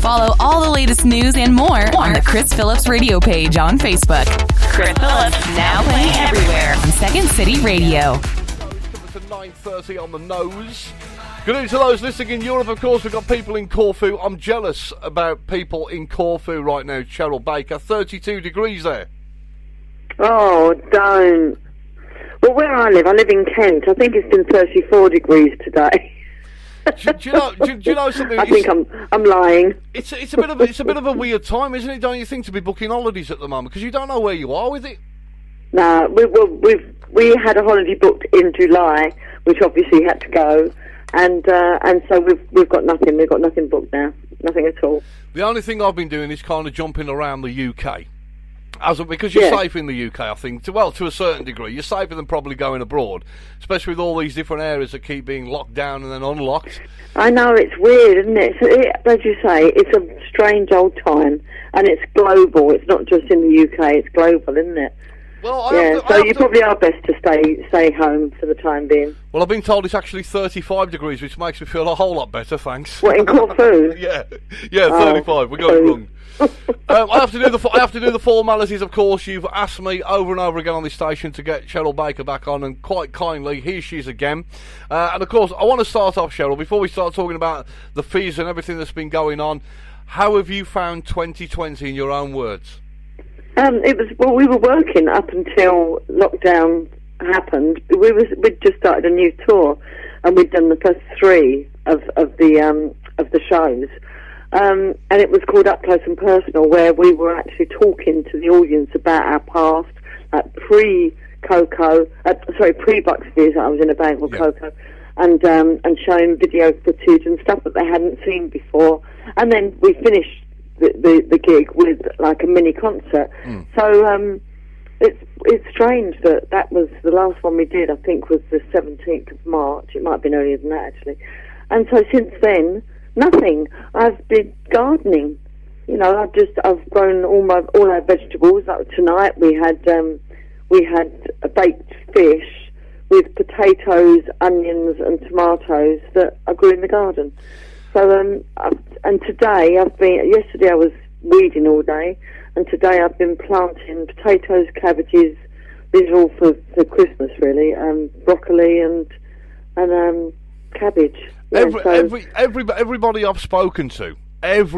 Follow all the latest news and more on the Chris Phillips radio page on Facebook. Chris Phillips, now playing everywhere on Second City Radio. It's at 9:30 on the nose. Good evening to those listening in Europe. Of course, we've got people in Corfu. I'm jealous about people in Corfu right now. Cheryl Baker, 32 degrees there. Oh, don't. Well, where I live in Kent. I think it's been 34 degrees today. Do you know something? I think I'm lying. It's a bit of a weird time, isn't it? Don't you think, to be booking holidays at the moment, because you don't know where you are with it? No, we had a holiday booked in July, which obviously had to go, and so we've got nothing. We've got nothing booked now, nothing at all. The only thing I've been doing is kind of jumping around the UK. Because you're safe in the UK, I think. To a certain degree. You're safer than probably going abroad, especially with all these different areas that keep being locked down and then unlocked. I know, it's weird, isn't it? As you say, it's a strange old time, and it's global. It's not just in the UK, it's global, isn't it? Well, so you probably are best to stay home for the time being. Well, I've been told it's actually 35 degrees, which makes me feel a whole lot better, thanks. What, in Corfu? Yeah, 35. We got it wrong. I have to do the formalities, of course. You've asked me over and over again on this station to get Cheryl Baker back on, and quite kindly, here she is again. And of course, I want to start off, Cheryl, before we start talking about the fees and everything that's been going on. How have you found 2020 in your own words? We were working up until lockdown happened. We'd just started a new tour, and we'd done the first three of the shows. And it was called Up Close and Personal, where we were actually talking to the audience about our past, like pre-Bucks Fizz. I was in a band called Coco, and showing video footage and stuff that they hadn't seen before. And then we finished the gig with like a mini concert. So it's strange that was the last one we did. I think was the 17th of March. It might have been earlier than that actually. And so since then, nothing. I've been gardening. You know, I've grown all our vegetables. Like tonight we had a baked fish with potatoes, onions, and tomatoes that I grew in the garden. So and today yesterday I was weeding all day, and today I've been planting potatoes, cabbages. These are all for Christmas really, broccoli and cabbage. Everybody I've spoken to has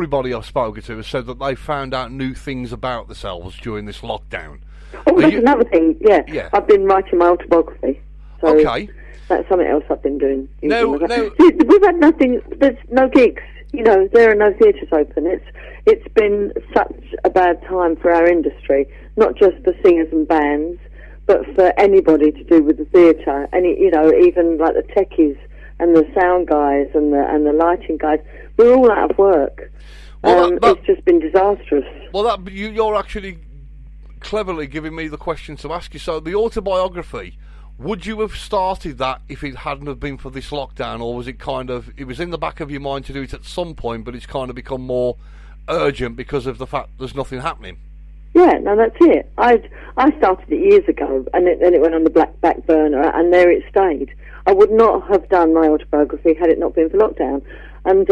said that they found out new things about themselves during this lockdown. Oh, that's another thing. Yeah, I've been writing my autobiography. So okay. That's something else I've been doing. No. We've had nothing. There's no gigs. You know, there are no theatres open. It's been such a bad time for our industry, not just for singers and bands, but for anybody to do with the theatre. Even like the techies and the sound guys and the lighting guys. We're all out of work. It's just been disastrous. Well, you're actually cleverly giving me the question to ask you. So the autobiography. Would you have started that if it hadn't have been for this lockdown, or was it was in the back of your mind to do it at some point, but it's kind of become more urgent because of the fact there's nothing happening? Yeah, no, that's it. I started it years ago, and then it went on the back burner, and there it stayed. I would not have done my autobiography had it not been for lockdown, and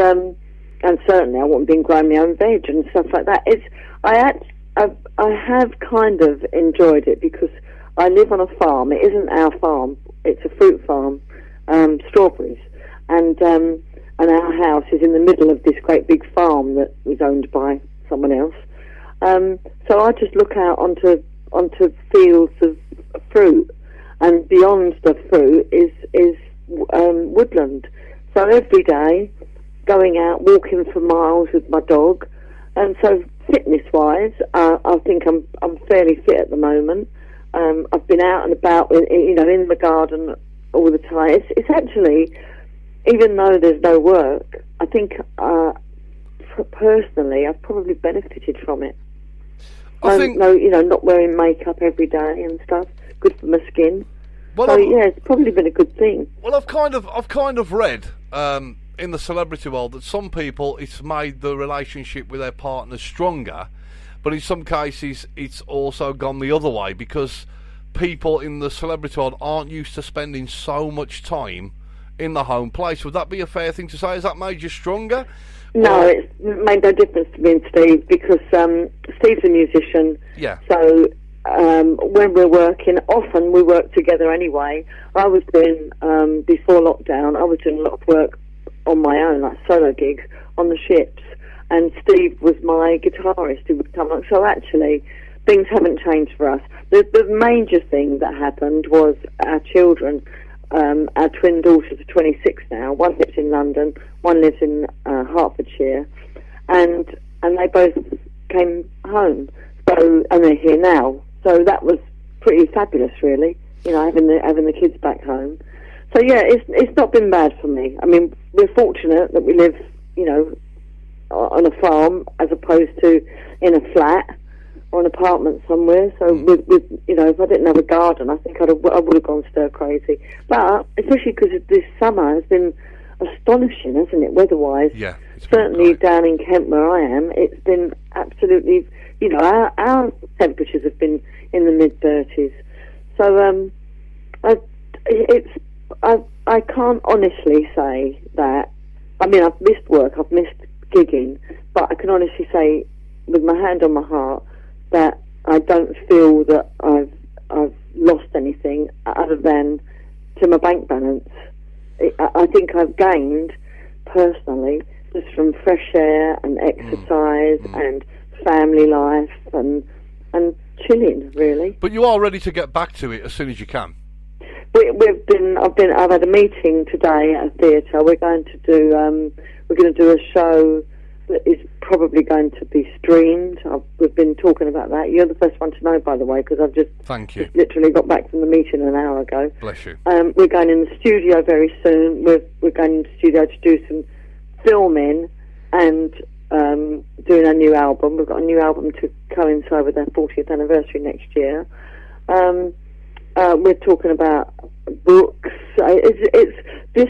certainly I wouldn't have been growing my own veg and stuff like that. I have kind of enjoyed it because I live on a farm. It isn't our farm. It's a fruit farm, strawberries, and our house is in the middle of this great big farm that was owned by someone else. So I just look out onto fields of fruit, and beyond the fruit is woodland. So every day, going out walking for miles with my dog, and so fitness-wise, I think I'm fairly fit at the moment. I've been out and about, in the garden all the time. It's actually, even though there's no work, I think personally I've probably benefited from it. Not wearing makeup every day and stuff. Good for my skin. Well, it's probably been a good thing. Well, I've kind of read in the celebrity world that some people, it's made the relationship with their partners stronger. But in some cases, it's also gone the other way because people in the celebrity world aren't used to spending so much time in the home place. Would that be a fair thing to say? Has that made you stronger? No, it's made no difference to me and Steve because Steve's a musician. Yeah. So when we're working, often we work together anyway. I was doing, before lockdown, I was doing a lot of work on my own, like solo gigs on the ships. And Steve was my guitarist who would come along. So actually, things haven't changed for us. The major thing that happened was our children. Our twin daughters are 26 now. One lives in London, one lives in Hertfordshire, and they both came home. So, and they're here now. So that was pretty fabulous, really. You know, having the kids back home. So yeah, it's not been bad for me. I mean, we're fortunate that we live, you know, on a farm as opposed to in a flat or an apartment somewhere. So with you know, if I didn't have a garden, I think I would have gone stir crazy. But especially because this summer has been astonishing, hasn't it, weather-wise? Yeah. Certainly down in Kent where I am, it's been absolutely, you know, our temperatures have been in the mid-30s. So I can't honestly say that. I mean, I've missed work, I've missed gigging, but I can honestly say, with my hand on my heart, that I don't feel that I've lost anything other than to my bank balance. I think I've gained personally just from fresh air and exercise and family life and chilling, really. But you are ready to get back to it as soon as you can. I've had a meeting today at a theatre. We're going to do a show that is probably going to be streamed. We've been talking about that. You're the first one to know, by the way, because I've just literally got back from the meeting an hour ago. Bless you. We're going in the studio very soon. We're going in the studio to do some filming and doing a new album. We've got a new album to coincide with our 40th anniversary next year. We're talking about books. This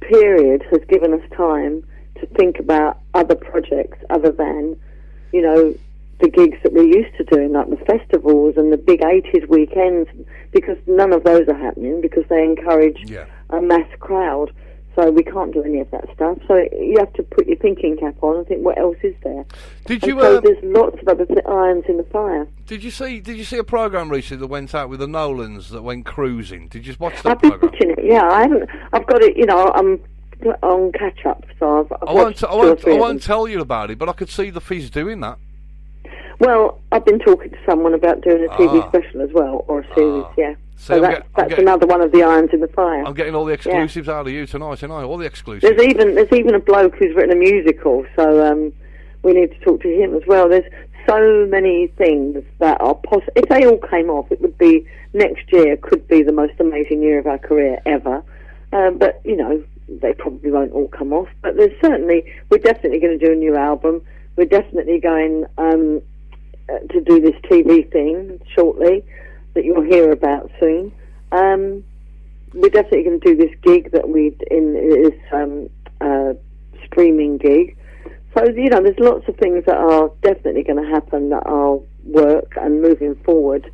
period has given us time to think about other projects other than, you know, the gigs that we're used to doing, like the festivals and the big 80s weekends, because none of those are happening because they encourage a mass crowd. So we can't do any of that stuff. So you have to put your thinking cap on and think, what else is there? So there's lots of other irons in the fire. Did you see a programme recently that went out with the Nolans that went cruising? Did you watch that I've been programme? watching it. Yeah, I haven't. I've got it. You know, I'm on catch up. So I won't tell you about it, but I could see the Fizz doing that. Well, I've been talking to someone about doing a TV special as well, or a series. Yeah. So that's another one of the irons in the fire. I'm getting all the exclusives out of you tonight, all the exclusives. There's even a bloke who's written a musical, so we need to talk to him as well. There's so many things that are possible. If they all came off, it would be, next year could be the most amazing year of our career ever. But, you know, they probably won't all come off. But we're definitely going to do a new album. We're definitely going to do this TV thing shortly that you'll hear about soon. We're definitely going to do this gig that this streaming gig. So, you know, there's lots of things that are definitely going to happen that are work and moving forward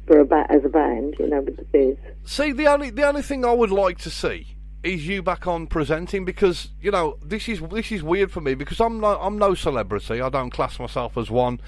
as a band, you know, with the Fizz. See, the only thing I would like to see is you back on presenting, because, you know, this is weird for me, because I'm no celebrity. I don't class myself as one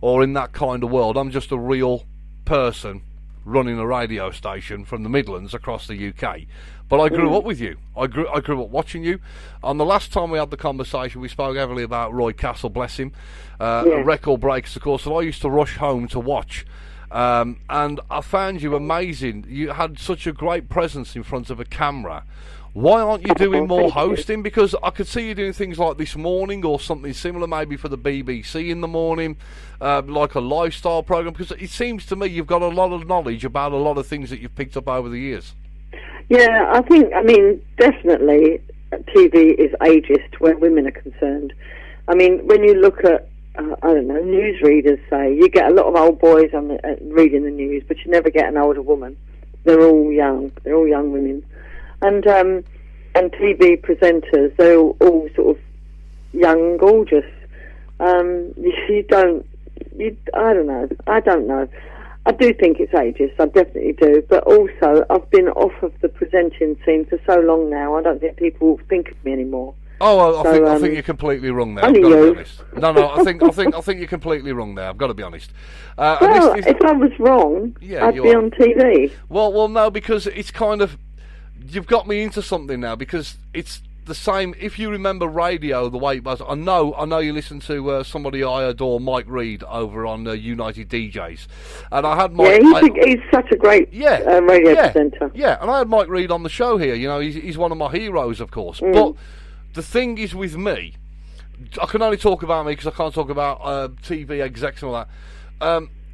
or in that kind of world. I'm just a real person running a radio station from the Midlands across the UK. But I grew up with you. I grew up watching you. On the last time we had the conversation, we spoke heavily about Roy Castle, bless him, record breakers, of course, that I used to rush home to watch. And I found you amazing. You had such a great presence in front of a camera. Why aren't you doing more hosting? Because I could see you doing things like This Morning or something similar, maybe for the BBC in the morning, like a lifestyle programme, because it seems to me you've got a lot of knowledge about a lot of things that you've picked up over the years. Yeah, I mean, definitely TV is ageist where women are concerned. I mean, when you look at, I don't know, newsreaders say, you get a lot of old boys reading the news, but you never get an older woman. They're all young women. And TV presenters, they're all sort of young, gorgeous. I don't know. I do think it's ageist, I definitely do. But also, I've been off of the presenting scene for so long now, I don't think people think of me anymore. Oh, I think you're completely wrong there. I've got to be honest. No, I think you're completely wrong there. I've got to be honest. Well, if I was wrong, I'd be on TV. Well, no, because it's kind of, you've got me into something now, because it's the same. If you remember radio the way it was, I know you listen to somebody I adore, Mike Reed, over on United DJs, and I had Mike. Yeah, he's such a great radio presenter. Yeah, and I had Mike Reed on the show here. You know, he's one of my heroes, of course. But the thing is with me, I can only talk about me because I can't talk about TV execs and all that.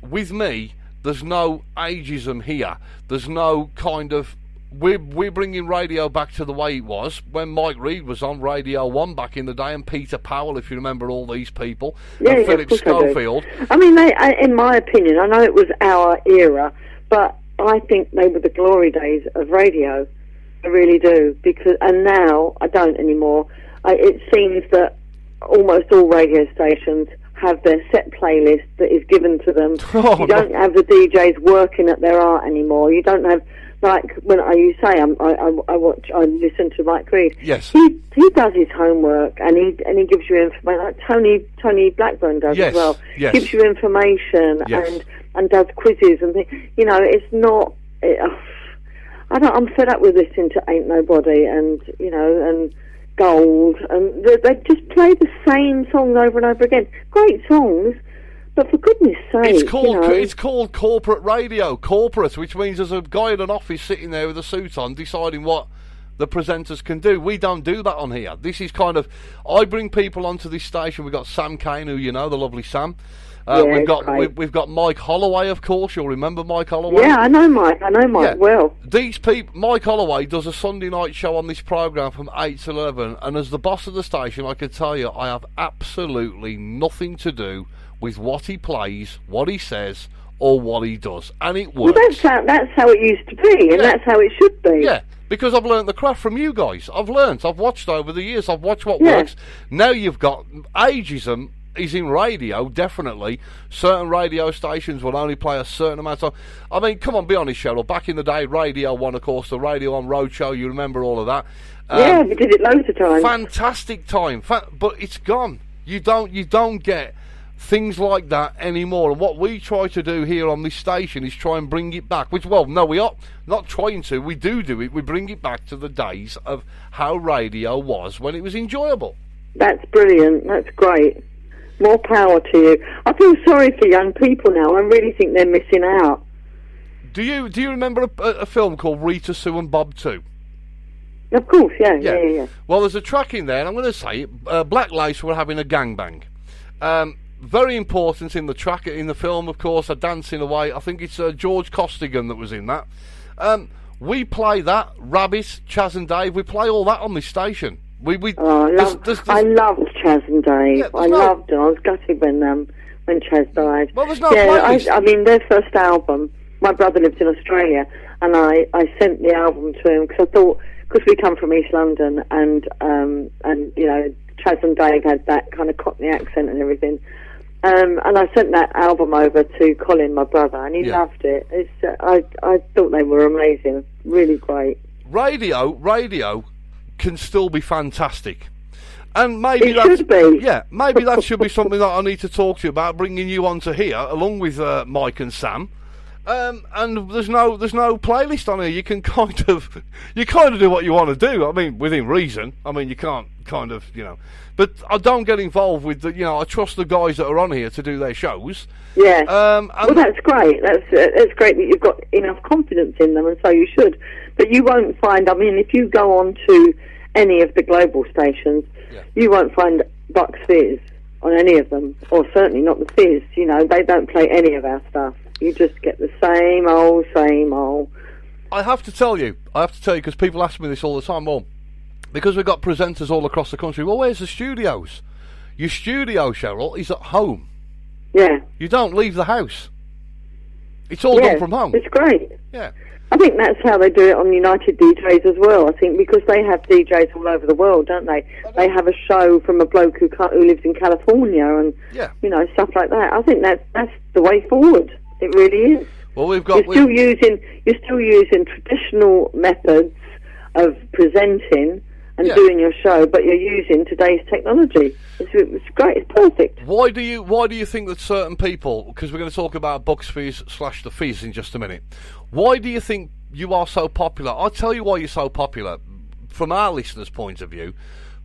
With me, there's no ageism here. There's no kind of... We're bringing radio back to the way it was when Mike Reed was on Radio 1 back in the day, and Peter Powell, if you remember all these people, and Phillips Schofield. I mean, in my opinion, I know it was our era, but I think they were the glory days of radio. I really do, and now I don't anymore. It seems that almost all radio stations have their set playlist that is given to them. You don't have the DJs working at their art anymore. You don't have, like when I listen to Mike Reed. Yes, he does his homework and he gives you information. Like Tony Blackburn does as well. Yes. Gives you information and does quizzes and things. You know, it's not. I'm fed up with listening to Ain't Nobody and Gold, and they just play the same songs over and over again. Great songs, but for goodness sake, it's called corporate radio, corporate, which means there's a guy in an office sitting there with a suit on deciding what the presenters can do. We don't do that on here. This is kind of, I bring people onto this station. We've got Sam Kane, who you know, the lovely Sam. We've got Mike Holloway, of course. You'll remember Mike Holloway. Yeah, I know Mike well. These people, Mike Holloway does a Sunday night show on this programme from 8 to 11, and as the boss of the station, I can tell you, I have absolutely nothing to do with what he plays, what he says, or what he does, and it works. Well, that's how it used to be, and that's how it should be. Yeah. Because I've learnt the craft from you guys. I've watched over the years. I've watched what works. Now you've got ageism. Is in radio, definitely. Certain radio stations will only play a certain amount of time. I mean, come on, be honest, Cheryl. Back in the day, Radio 1, of course, the Radio 1 Roadshow, you remember all of that. Yeah, we did it loads of times. Fantastic time. But it's gone. You don't get things like that anymore. And what we try to do here on this station is try and bring it back. Which, well, no, we are not trying to. We do it. We bring it back to the days of how radio was when it was enjoyable. That's brilliant. That's great. More power to you. I feel sorry for young people now. I really think they're missing out. Do you remember a film called Rita, Sue and Bob 2? Of course, yeah. Well, there's a track in there, and I'm going to say it. Black Lace were having a gangbang. Very important in the track, in the film, of course, are dancing away. I think it's George Costigan that was in that. We play that, Rabbit, Chaz and Dave, we play all that on this station. I loved Chaz and Dave. I loved them. I was gutted when Chaz died. Well, there's no playlist. I mean, their first album, my brother lived in Australia, and I sent the album to him because I thought, because we come from East London, and you know, Chaz and Dave had that kind of Cockney accent and everything. And I sent that album over to Colin, my brother, and he loved it. I thought they were amazing, really great. Radio can still be fantastic, and maybe maybe that should be something that I need to talk to you about, bringing you onto here along with Mike and Sam. And there's no playlist on here. You can kind of do what you want to do. I mean, within reason. I mean, you can't but I don't get involved with I trust the guys that are on here to do their shows. Yeah. Well, that's great. That's great that you've got enough confidence in them, and so you should. But you won't find. I mean, if you go on to any of the global stations, you won't find Bucks Fizz on any of them, or certainly not the Fizz. You know, they don't play any of our stuff. You just get the same old. I have to tell you, because people ask me this all the time. Well, because we've got presenters all across the country. Well, where's the studios? Your studio, Cheryl, is at home. Yeah. You don't leave the house. It's all done from home. It's great. Yeah. I think that's how they do it on United DJs as well. I think because they have DJs all over the world, don't they? They have a show from a bloke who lives in California and stuff like that. I think that's the way forward. It really is. Well, you're still using traditional methods of presenting, and doing your show, but you're using today's technology. It's great. It's perfect. Why do you think that certain people? Because we're going to talk about Bucks Fizz / the Fizz in just a minute. Why do you think you are so popular? I'll tell you why you're so popular. From our listeners' point of view,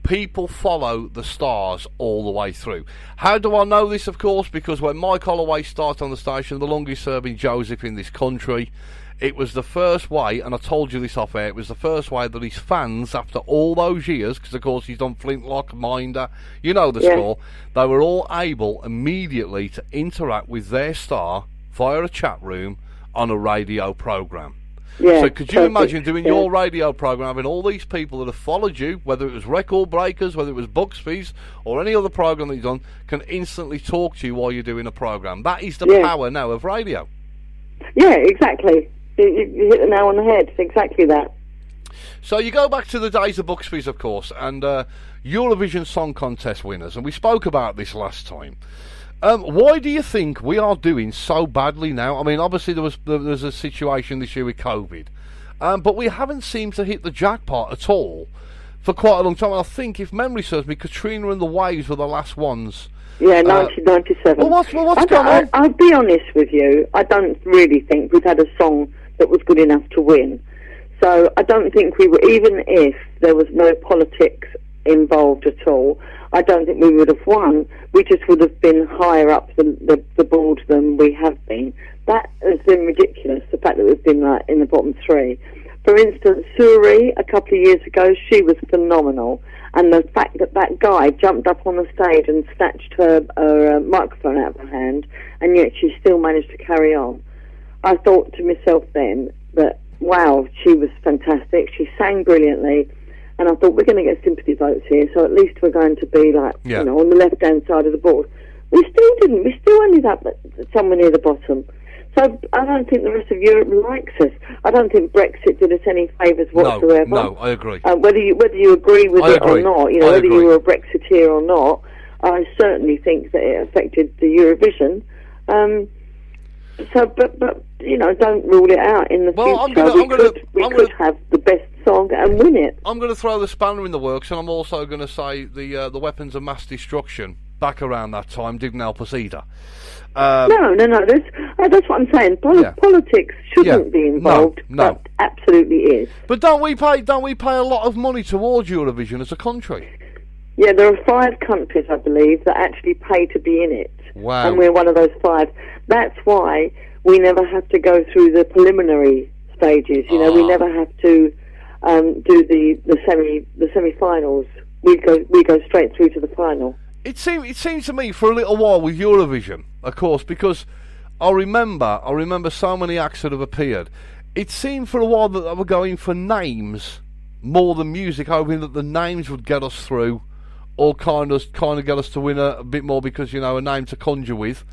people follow the stars all the way through. How do I know this? Of course, because when Mike Holloway started on the station, the longest-serving Joseph in this country, it was the first way, and I told you this off air, it was the first way that his fans, after all those years, because of course he's done Flintlock, Minder, you know the score, they were all able immediately to interact with their star via a chat room on a radio programme. Yeah, so could you imagine doing your radio programme, having all these people that have followed you, whether it was Record Breakers, whether it was Bucks Fizz, or any other programme that you've done, can instantly talk to you while you're doing a programme? That is the power now of radio. Yeah, exactly. You hit the nail on the head. Exactly that. So you go back to the days of Bucks Fizz, of course, and Eurovision Song Contest winners, and we spoke about this last time. Why do you think we are doing so badly now? I mean, obviously there was a situation this year with COVID, but we haven't seemed to hit the jackpot at all for quite a long time. I think, if memory serves me, Katrina and the Waves were the last ones. Yeah, 1997. Well, what's going on? I'll be honest with you. I don't really think we've had a song that was good enough to win. So I don't think we were, even if there was no politics involved at all, I don't think we would have won. We just would have been higher up the board than we have been. That has been ridiculous, the fact that we've been in the bottom three. For instance, Suri, a couple of years ago, she was phenomenal. And the fact that that guy jumped up on the stage and snatched her microphone out of her hand, and yet she still managed to carry on. I thought to myself then that, wow, she was fantastic. She sang brilliantly. And I thought, we're going to get sympathy votes here, so at least we're going to be on the left-hand side of the board. We still didn't. We still ended up somewhere near the bottom. So I don't think the rest of Europe likes us. I don't think Brexit did us any favours whatsoever. No, I agree. Whether you agree with it or not, whether you were a Brexiteer or not, I certainly think that it affected the Eurovision. But don't rule it out in the future. We could have the best song and win it. I'm going to throw the spanner in the works, and I'm also going to say the weapons of mass destruction back around that time didn't help us either. No. That's what I'm saying. Politics shouldn't be involved. No, but absolutely is. But don't we pay a lot of money towards Eurovision as a country? Yeah, there are 5 countries, I believe, that actually pay to be in it. Wow. And we're one of those 5. That's why we never have to go through the preliminary stages. We never have to do the semi-finals. We go straight through to the final. It seemed to me for a little while with Eurovision, of course, because I remember so many acts that have appeared. It seemed for a while that they were going for names more than music, hoping that the names would get us through, or kind of get us to win a bit more because a name to conjure with.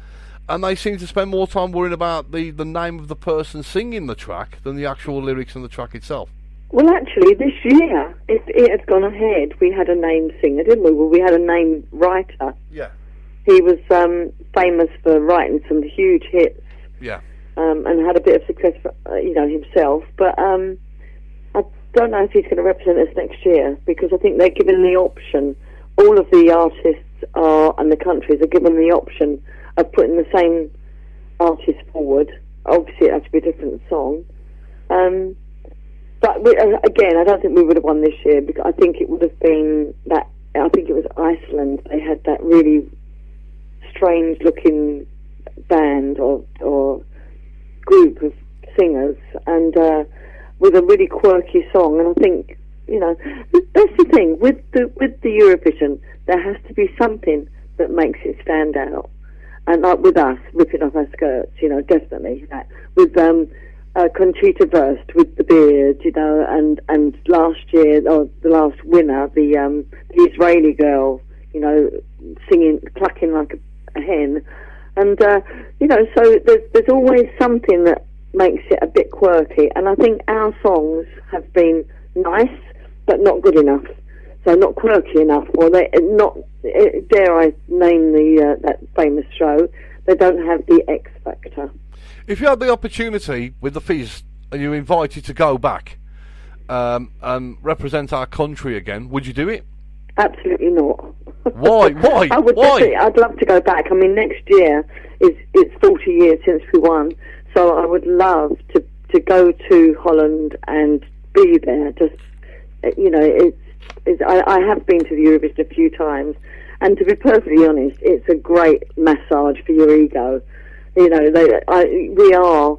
And they seem to spend more time worrying about the name of the person singing the track than the actual lyrics and the track itself. Well, actually, this year, it had gone ahead. We had a name singer, didn't we? Well, we had a name writer. Yeah. He was famous for writing some huge hits. Yeah. And had a bit of success, himself. But I don't know if he's going to represent us next year, because I think they're given the option. All of the artists and the countries are given the option of putting the same artist forward. Obviously, it has to be a different song. But again, I don't think we would have won this year, because I think it would have been that. I think it was Iceland. They had that really strange-looking band or group of singers, and with a really quirky song. And I think that's the thing with the Eurovision. There has to be something that makes it stand out. And like with us, ripping off our skirts, definitely. With Conchita Wurst with the beard, and last year, or the last winner, the Israeli girl, singing, clucking like a hen, and so there's always something that makes it a bit quirky, and I think our songs have been nice but not good enough, so not quirky enough, or they not. Dare I name that famous show? They don't have the X factor. If you had the opportunity with the Fizz and you were invited to go back, represent our country again, would you do it? Absolutely not. Why? Why? I would Why? I'd love to go back. I mean, next year it's 40 years since we won, so I would love to go to Holland and be there. Just I have been to the Eurovision a few times, and to be perfectly honest, it's a great massage for your ego. We are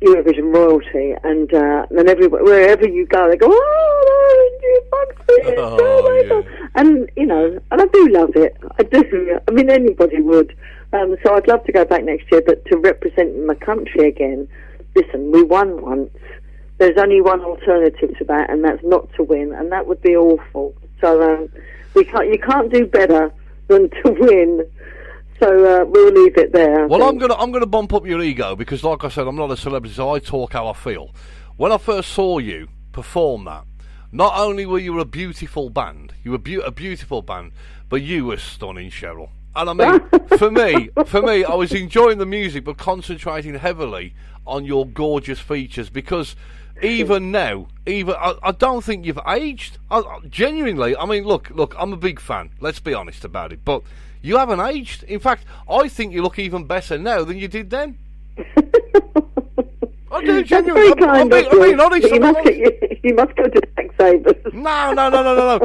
Eurovision royalty, and wherever you go, they go, "Oh, you fuck this, oh my God." And and I do love it. I do. I mean, anybody would. So I'd love to go back next year, but to represent my country again. Listen, we won once. There's only one alternative to that, and that's not to win, and that would be awful. So you can't do better than to win. So we'll leave it there. Well, I'm gonna bump up your ego because, like I said, I'm not a celebrity, so I talk how I feel. When I first saw you perform that, not only were you a beautiful band, a beautiful band, but you were stunning, Cheryl. And I mean, for me, I was enjoying the music, but concentrating heavily on your gorgeous features because even now, I don't think you've aged. Genuinely, I mean, look, I'm a big fan. Let's be honest about it, but you haven't aged. In fact, I think you look even better now than you did then. I do, genuinely. I'm being honest. You must go to Specsavers. No.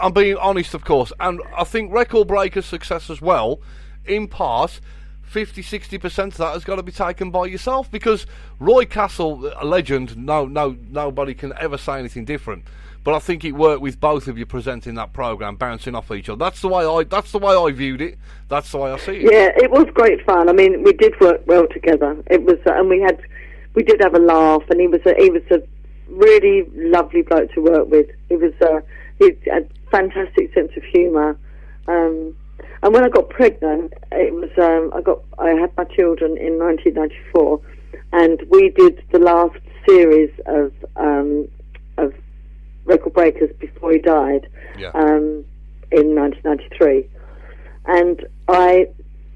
I'm being honest, of course. And I think Record Breaker's success as well, in part, 50-60% of that has got to be taken by yourself, because Roy Castle, a legend, nobody can ever say anything different. But I think it worked with both of you presenting that programme, bouncing off each other. That's the way I viewed it. That's the way I see it. Yeah, it was great fun. I mean, we did work well together. It was, and we did have a laugh. And he was a really lovely bloke to work with. He had a fantastic sense of humour. And when I got pregnant, it was I had my children in 1994, and we did the last series of Record Breakers before he died, in 1993, and I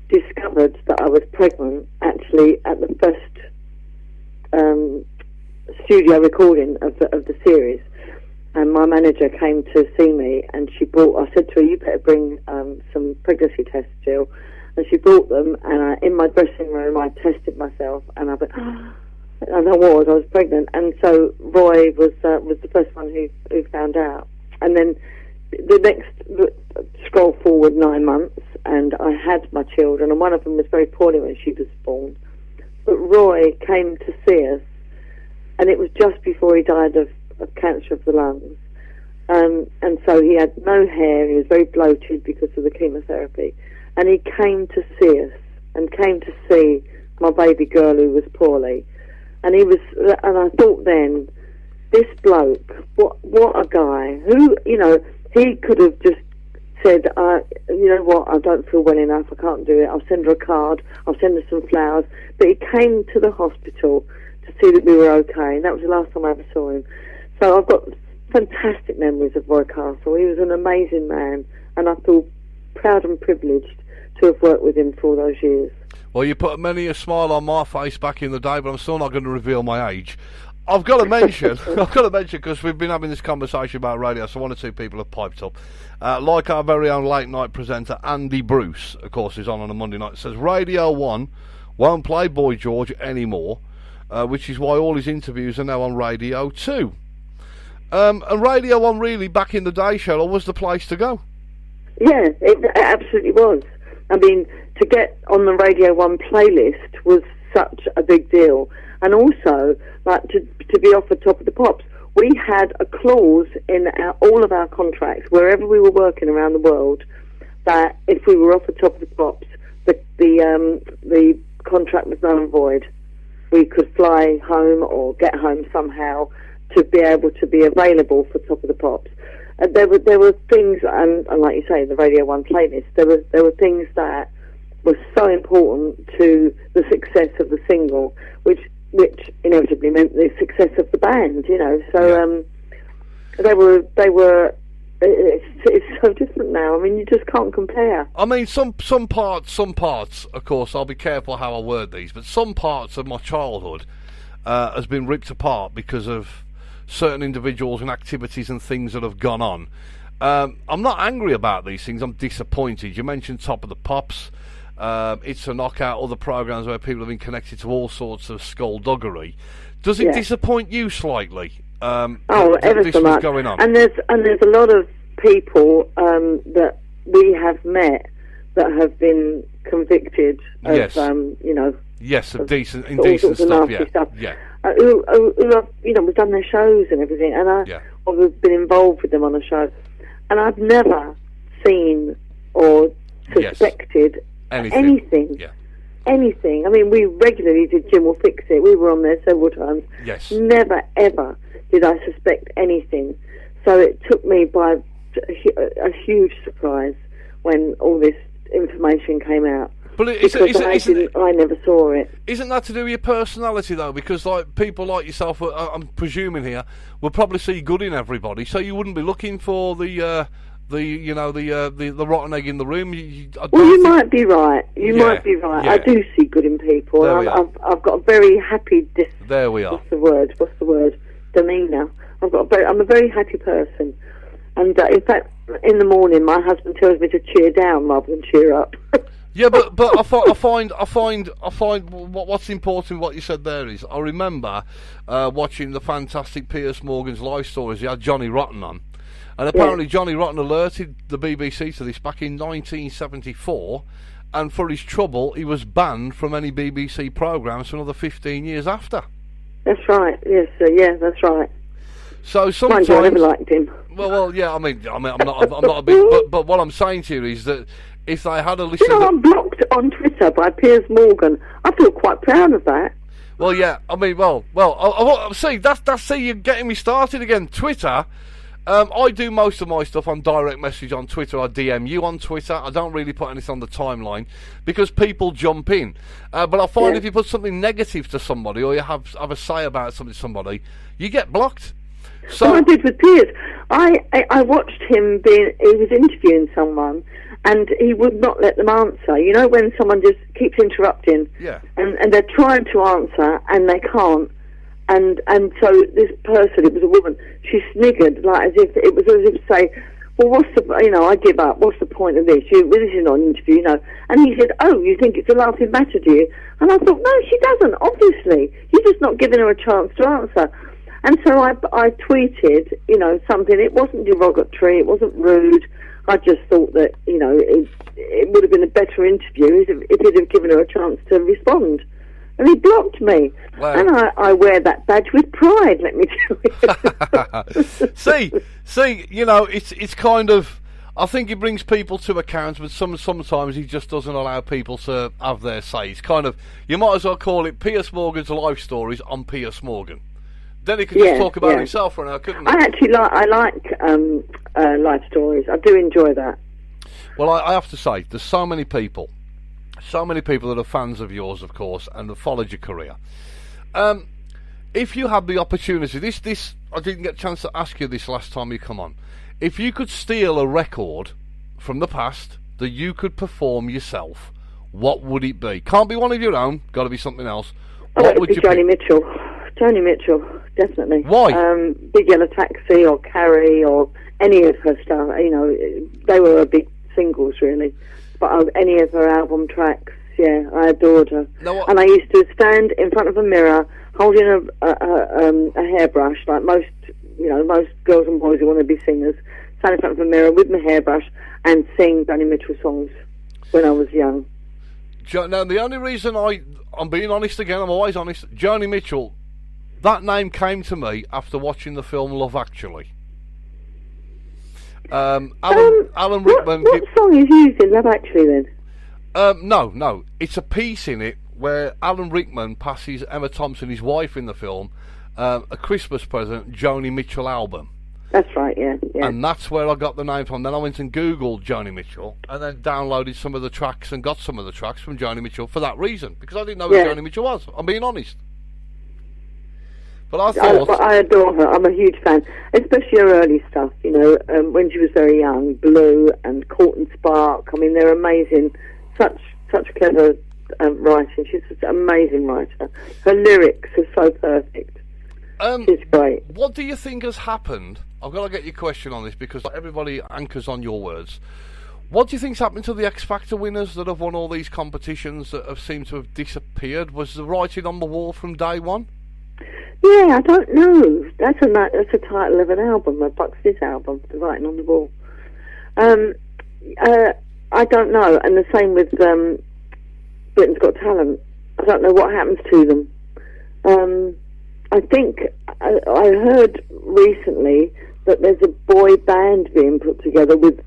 discovered that I was pregnant actually at the first studio recording of the series. And my manager came to see me, and I said to her, "You better bring some pregnancy tests, Jill." And she brought them, and in my dressing room I tested myself, and I went, and I was pregnant. And so Roy was the first one who found out. And then scroll forward 9 months, and I had my children, and one of them was very poorly when she was born. But Roy came to see us, and it was just before he died of cancer of the lungs, and so he had no hair. He was very bloated because of the chemotherapy, and he came to see us and came to see my baby girl who was poorly, and I thought then, this bloke, what a guy, who, he could have just said, you know what, I don't feel well enough, I can't do it, I'll send her a card, I'll send her some flowers, but he came to the hospital to see that we were okay, and that was the last time I ever saw him. So I've got fantastic memories of Roy Castle. He was an amazing man, and I feel proud and privileged to have worked with him for all those years. Well, you put many a smile on my face back in the day, but I'm still not going to reveal my age. I've got to mention, because we've been having this conversation about radio, so one or two people have piped up. Like our very own late night presenter, Andy Bruce, of course, is on a Monday night, says Radio 1 won't play Boy George anymore, which is why all his interviews are now on Radio 2. And Radio 1 really, back in the day, Cheryl, was the place to go. Yeah, it absolutely was. I mean, to get on the Radio 1 playlist was such a big deal. And also, like, to be offered Top of the Pops, we had a clause in all of our contracts, wherever we were working around the world, that if we were offered Top of the Pops, the contract was null and void. We could fly home or get home somehow to be able to be available for Top of the Pops. There were things, and like you say, the Radio 1 playlist, there were things that were so important to the success of the single, which inevitably meant the success of the band, So they were. It's so different now. I mean, you just can't compare. I mean, some parts. Of course, I'll be careful how I word these, but some parts of my childhood has been ripped apart because of certain individuals and activities and things that have gone on. I'm not angry about these things. I'm disappointed. You mentioned Top of the Pops. It's a Knockout, other programmes where people have been connected to all sorts of skullduggery. Does it disappoint you slightly? Ever so much. Going on? And there's a lot of people that we have met that have been convicted of, of decent, indecent stuff. Yeah. Who have, we've done their shows and everything, and we've been involved with them on a show, and I've never seen or suspected anything. Yeah. Anything. I mean, we regularly did Jim Will Fix It. We were on there several times. Yes. Never, ever did I suspect anything. So it took me by a huge surprise when all this information came out. But I never saw it. Isn't that to do with your personality, though? Because like people like yourself, I'm presuming here, will probably see good in everybody, so you wouldn't be looking for the rotten egg in the room. You might be right. You might be right. I do see good in people. I've got a very happy. There we are. What's the word? Demeanour. I'm a very happy person, and in fact, in the morning, my husband tells me to cheer down rather than cheer up. Yeah, but I find what's important. What you said there is, I remember watching the fantastic Piers Morgan's life stories. He had Johnny Rotten on. And apparently Johnny Rotten alerted the BBC to this back in 1974, and for his trouble, he was banned from any BBC programmes for another 15 years after. That's right. Yes, that's right. So sometimes I never liked him. Well, yeah. I mean, I'm not a big. But what I'm saying to you is that if they had a listen, I'm blocked on Twitter by Piers Morgan. I feel quite proud of that. Well, yeah. I mean, see, that's you're getting me started again. Twitter. I do most of my stuff on direct message on Twitter. I DM you on Twitter. I don't really put anything on the timeline because people jump in. But I find if you put something negative to somebody or you have a say about something to somebody, you get blocked. So I did with Piers. I watched him he was interviewing someone and he would not let them answer. You know when someone just keeps interrupting and they're trying to answer and they can't. And so this person, it was a woman, she sniggered, like as if to say, well, I give up, what's the point of this? This is not an interview, And he said, oh, you think it's a laughing matter, do you? And I thought, no, she doesn't, obviously. You're just not giving her a chance to answer. And so I tweeted, something, it wasn't derogatory, it wasn't rude. I just thought that, it would have been a better interview if he'd have given her a chance to respond. And he blocked me. Wow. And I wear that badge with pride, let me tell you. see, it's kind of, I think he brings people to account, but sometimes he just doesn't allow people to have their say. It's kind of, you might as well call it Piers Morgan's life stories on Piers Morgan. Then he could just talk about himself for an hour, couldn't he? I actually like life stories. I do enjoy that. Well, I have to say, there's so many people that are fans of yours, of course, and have followed your career. If you had the opportunity, this I didn't get a chance to ask you this last time you come on. If you could steal a record from the past that you could perform yourself, what would it be? Can't be one of your own. Got to be something else. What would you pick? Joni Mitchell. Joni Mitchell, definitely. Why? Big Yellow Taxi or Carrie or any of her stuff. They were her big singles, really. But any of her album tracks, I adored her. And I used to stand in front of a mirror holding a hairbrush, like most girls and boys who want to be singers, stand in front of a mirror with my hairbrush and sing Joni Mitchell songs when I was young. Now, the only reason I'm being honest again, I'm always honest, Joni Mitchell, that name came to me after watching the film Love Actually. Alan Rickman. What song is used in Love Actually then? No. It's a piece in it where Alan Rickman passes Emma Thompson, his wife in the film, a Christmas present, Joni Mitchell album. That's right, yeah. And that's where I got the name from. Then I went and Googled Joni Mitchell and then downloaded some of the tracks and got some of the tracks from Joni Mitchell for that reason, because I didn't know who Joni Mitchell was. I'm being honest. But I adore her. I'm a huge fan, especially her early stuff. When she was very young, Blue and Court and Spark. I mean, they're amazing. Such clever writing. She's an amazing writer. Her lyrics are so perfect. It's great. What do you think has happened? I've got to get your question on this because everybody anchors on your words. What do you think's happened to the X Factor winners that have won all these competitions that have seemed to have disappeared? Was the writing on the wall from day one? Yeah, I don't know. That's a title of an album, a Bucks' album, The Writing on the Wall. I don't know. And the same with Britain's Got Talent. I don't know what happens to them. I think I heard recently that there's a boy band being put together with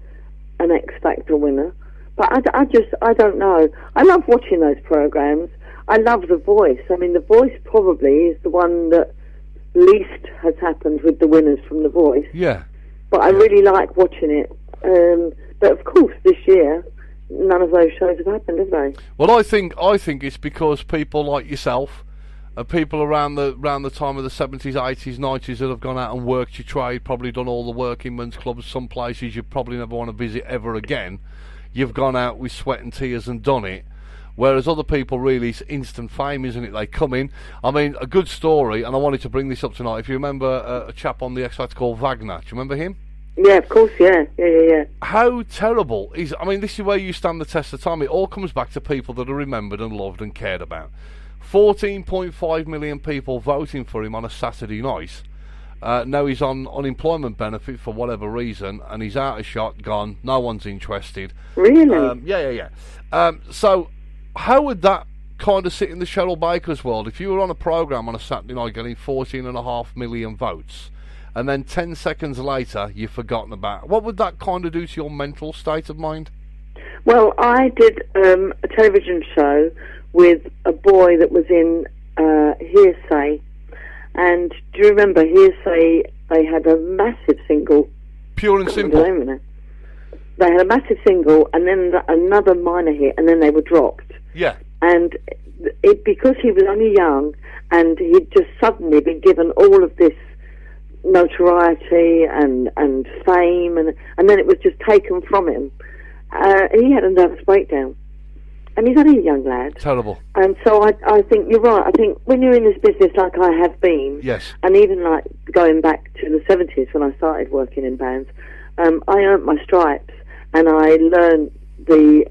an X Factor winner. But I don't know. I love watching those programs. I love The Voice. I mean, The Voice probably is the one that least has happened with the winners from The Voice. Yeah. But I really like watching it. But of course, this year, none of those shows have happened, have they? Well, I think it's because people like yourself, and people around the time of the 70s, 80s, 90s that have gone out and worked your trade, probably done all the working men's clubs, some places you probably never want to visit ever again. You've gone out with sweat and tears and done it. Whereas other people, really, it's instant fame, isn't it? They come in. I mean, a good story, and I wanted to bring this up tonight. If you remember a chap on the X Factor called Wagner, do you remember him? Yeah, of course, yeah. How terrible is... I mean, this is where you stand the test of time. It all comes back to people that are remembered and loved and cared about. 14.5 million people voting for him on a Saturday night. Now he's on unemployment benefit for whatever reason, and he's out of shot, gone. No one's interested. Really? Yeah. So, how would that kind of sit in the Cheryl Baker's world? If you were on a programme on a Saturday night getting 14.5 million votes, and then 10 seconds later you've forgotten about it, what would that kind of do to your mental state of mind? Well, I did a television show with a boy that was in Hearsay. And do you remember Hearsay? They had a massive single. Pure and Simple. They had a massive single and then another minor hit, and then they were dropped. Yeah. And because he was only young and he'd just suddenly been given all of this notoriety and fame, and then it was just taken from him, he had a nervous breakdown. And he's only a young lad. Terrible. And so I think you're right. I think when you're in this business like I have been, yes, and even like going back to the 70s when I started working in bands, I earned my stripes and I learned the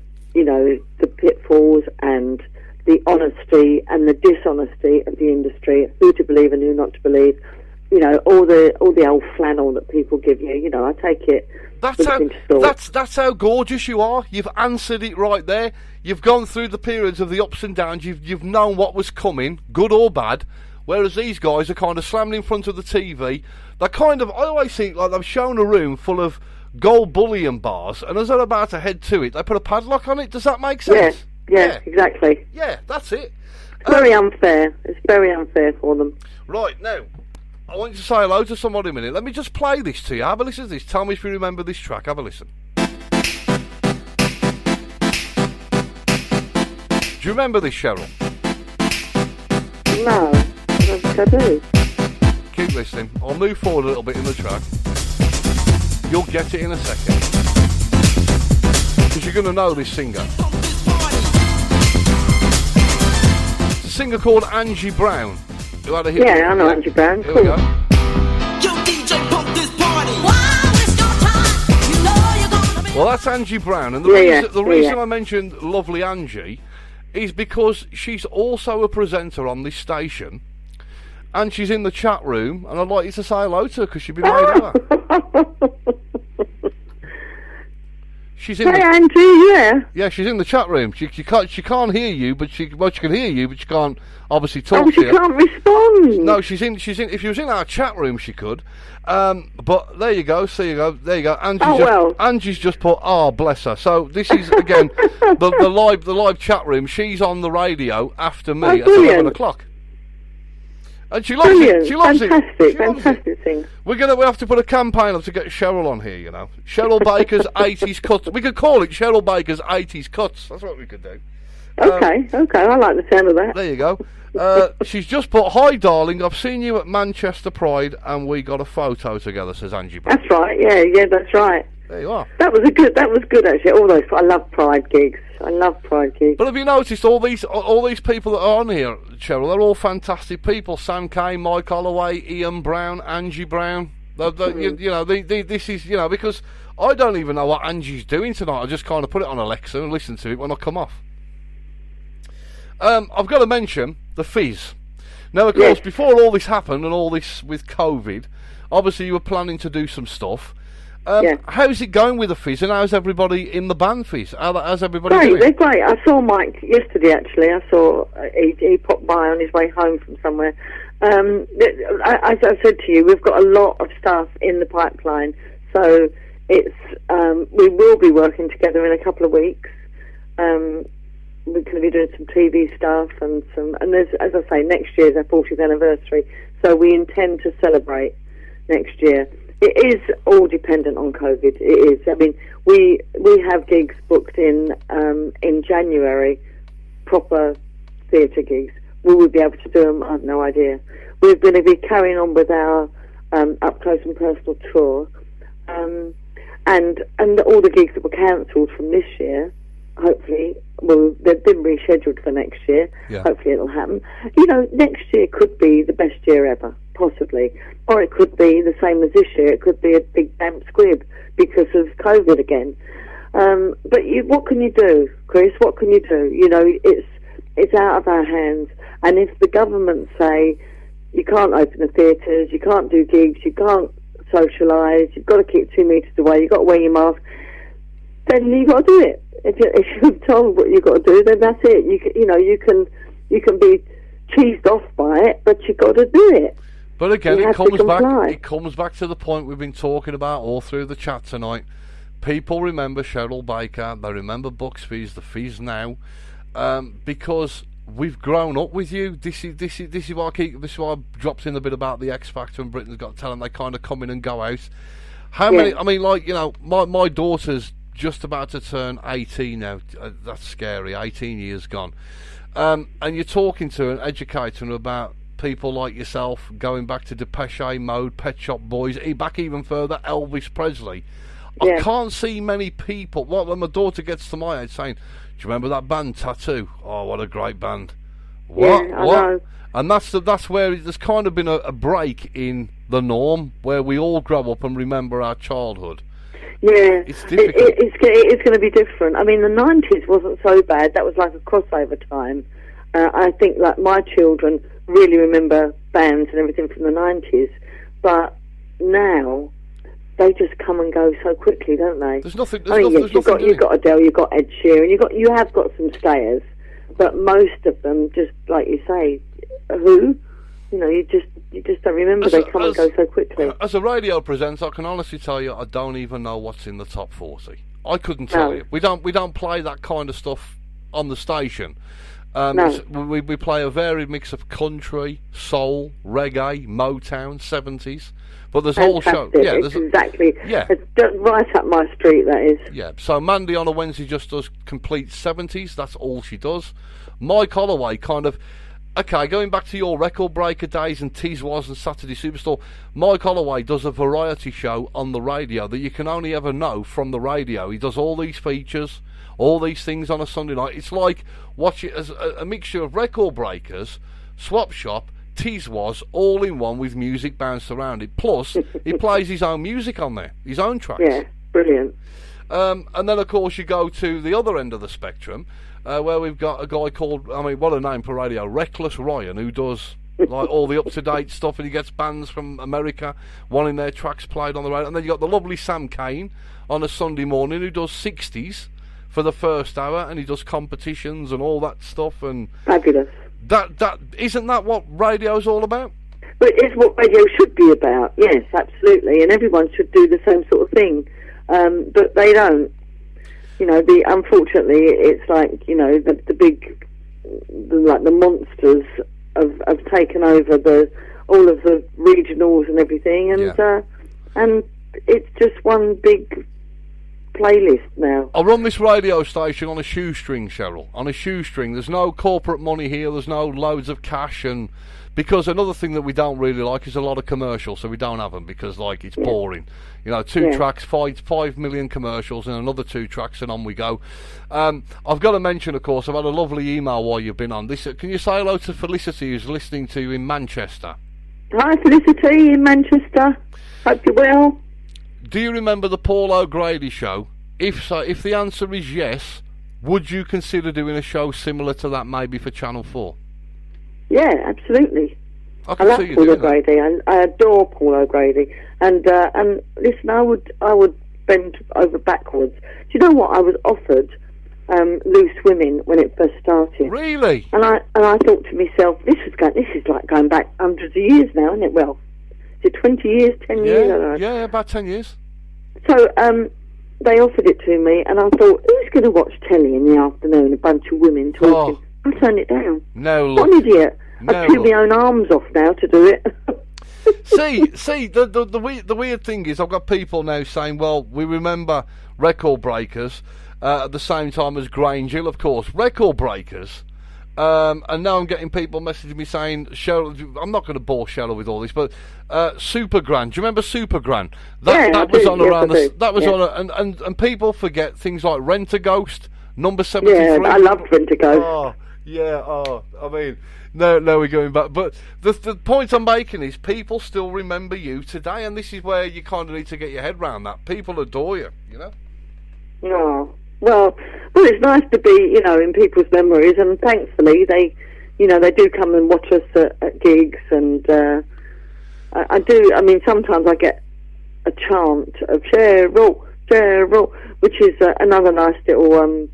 pitfalls and the honesty and the dishonesty of the industry, who to believe and who not to believe. You know, all the old flannel that people give you. You know, I take it. That's how gorgeous you are. You've answered it right there. You've gone through the periods of the ups and downs. You've known what was coming, good or bad. Whereas these guys are kind of slammed in front of the TV. They're kind of, I always think like they've shown a room full of gold bullion bars, and as they're about to head to it, they put a padlock on it. Does that make sense? Yeah, exactly. Yeah, that's it. It's very unfair. It's very unfair for them. Right, now, I want you to say hello to somebody a minute. Let me just play this to you. Have a listen to this. Tell me if you remember this track. Have a listen. Do you remember this, Cheryl? No, I don't think I do. Keep listening. I'll move forward a little bit in the track. You'll get it in a second. Because you're going to know this singer. It's a singer called Angie Brown. Who had a hit. Yeah, I know Angie Brown. Here cool. we go. Well, that's Angie Brown, and the reason I mentioned Lovely Angie is because she's also a presenter on this station, and she's in the chat room, and I'd like you to say hello to her because she'd be made over. She's in Angie, yeah. Yeah, she's in the chat room. She can't hear you, but she can hear you, but she can't obviously talk to you. She can't respond. No, she's in. If she was in our chat room, she could. But there you go. There you go. Angie's just put. Oh, bless her. So this is again the live chat room. She's on the radio after me at 11 o'clock. And she loves it. She loves it. Fantastic thing. We have to put a campaign up to get Cheryl on here. You know, Cheryl Baker's 80s cuts. We could call it Cheryl Baker's 80s cuts. That's what we could do. Okay. I like the sound of that. There you go. She's just put, "Hi, darling. I've seen you at Manchester Pride, and we got a photo together." Says Angie Brown. That's right. Yeah, that's right. There you are. That was good actually. All those, I love Pride gigs. But have you noticed all these people that are on here, Cheryl? They're all fantastic people. Sam Kay, Mike Holloway, Ian Brown, Angie Brown. This is, because I don't even know what Angie's doing tonight. I just kind of put it on Alexa and listen to it when I come off. I've got to mention the Fizz. Now, of course, before all this happened and all this with COVID, obviously you were planning to do some stuff. How's it going with the Fizz, and how's everybody in the band, Fizz? How's everybody doing? They're great. I saw Mike yesterday, actually. I saw he popped by on his way home from somewhere. As I said to you, we've got a lot of stuff in the pipeline, so it's we will be working together in a couple of weeks. We're going to be doing some TV stuff and there's, as I say, next year's our 40th anniversary, so we intend to celebrate next year. It is all dependent on COVID. It is. I mean, we have gigs booked in January, proper theatre gigs. Will we be able to do them? I have no idea. We're going to be carrying on with our up close and personal tour, and all the gigs that were cancelled from this year. Hopefully, they've been rescheduled for next year. Yeah. Hopefully it'll happen. Next year could be the best year ever, possibly. Or it could be the same as this year. It could be a big damp squib because of COVID again. But what can you do, Chris? What can you do? It's out of our hands. And if the government say you can't open the theatres, you can't do gigs, you can't socialise, you've got to keep 2 metres away, you've got to wear your mask, then you've got to do it. If you're told what you've got to do, then that's it. You can be cheesed off by it, but you've got to do it. But again, it comes back to the point we've been talking about all through the chat tonight. People remember Cheryl Baker, they remember Bucks Fizz, the Fizz now, because we've grown up with you. This is why I dropped in a bit about the X Factor and Britain's Got Talent. They kind of come in and go out. How many? I mean, my daughter's just about to turn 18 now. That's scary. 18 years gone. And you're talking to an educator about people like yourself going back to Depeche Mode, Pet Shop Boys, back even further, Elvis Presley. I can't see many people. When my daughter gets to my age, saying, "Do you remember that band Tattoo? Oh, what a great band!" What? I know. And that's where there's kind of been a break in the norm, where we all grow up and remember our childhood. Yeah, it's difficult. It's going to be different. I mean, the 90s wasn't so bad. That was like a crossover time. I think like my children really remember bands and everything from the 90s, but now they just come and go so quickly, don't they? There's nothing. You've got Adele, you've got Ed Sheeran, you have got some stayers, but most of them, just like you say, who? You just don't remember. They come and go so quickly. As a radio presenter, I can honestly tell you, I don't even know what's in the top 40. I couldn't tell you. We don't play that kind of stuff on the station. We play a varied mix of country, soul, reggae, Motown, 70s. But there's whole show. Yeah, exactly. Yeah, it's right up my street. That is. Yeah. So Mandy on a Wednesday just does complete 70s. That's all she does. Mike Holloway kind of. Okay, going back to your Record Breaker days and Tiz Was and Saturday Superstore, Mike Holloway does a variety show on the radio that you can only ever know from the radio. He does all these features, all these things on a Sunday night. It's like watch it as a mixture of Record Breakers, Swap Shop, Tiz Was, all in one with music bounced around it. Plus, he plays his own music on there, his own tracks. Yeah, brilliant. And then, of course, you go to the other end of the spectrum, where we've got a guy called, what a name for radio, Reckless Ryan, who does like all the up-to-date stuff, and he gets bands from America wanting their tracks played on the radio. And then you got the lovely Sam Kane on a Sunday morning, who does 60s for the first hour, and he does competitions and all that stuff. And fabulous. That isn't that what radio's all about? But it's what radio should be about. Yes, absolutely, and everyone should do the same sort of thing. But they don't. Unfortunately, it's like the big, the monsters have taken over all of the regionals and everything, and it's just one big playlist now. I run this radio station on a shoestring, Cheryl. On a shoestring. There's no corporate money here. There's no loads of cash, and because another thing that we don't really like is a lot of commercials, so we don't have them because it's boring. You know, two tracks, 5 million commercials, and another 2 tracks, and on we go. I've got to mention, of course, I've had a lovely email while you've been on this. Can you say hello to Felicity, who's listening to you in Manchester? Hi, Felicity in Manchester. Hope you're well. Do you remember the Paul O'Grady show? If so, if the answer is yes, would you consider doing a show similar to that, maybe for Channel 4? Yeah, absolutely. I love Paul O'Grady. I adore Paul O'Grady. And listen, I would bend over backwards. Do you know what? I was offered Loose Women when it first started. Really? And I thought to myself, this is like going back hundreds of years now, isn't it? Well, is it 20 years, 10 years? I don't know. Yeah, about 10 years. So they offered it to me, and I thought, who's going to watch telly in the afternoon? A bunch of women talking. I turned it down. No, look. What an idiot. I chew my own arms off now to do it. see, the weird thing is I've got people now saying, well, we remember Record Breakers at the same time as Grange Hill, of course. Record Breakers, and now I'm getting people messaging me saying, Cheryl, I'm not going to bore Cheryl with all this, but Super Gran, do you remember Super Gran? That was on around and people forget things like Rent a Ghost, Number 73. Yeah, I loved Rent a Ghost. I mean, no, we're going back. But the point I'm making is people still remember you today, and this is where you kind of need to get your head around that. People adore you, you know? Oh, well, it's nice to be, in people's memories, and thankfully they do come and watch us at gigs, and I do. I mean, sometimes I get a chant of Cheryl, which is another nice little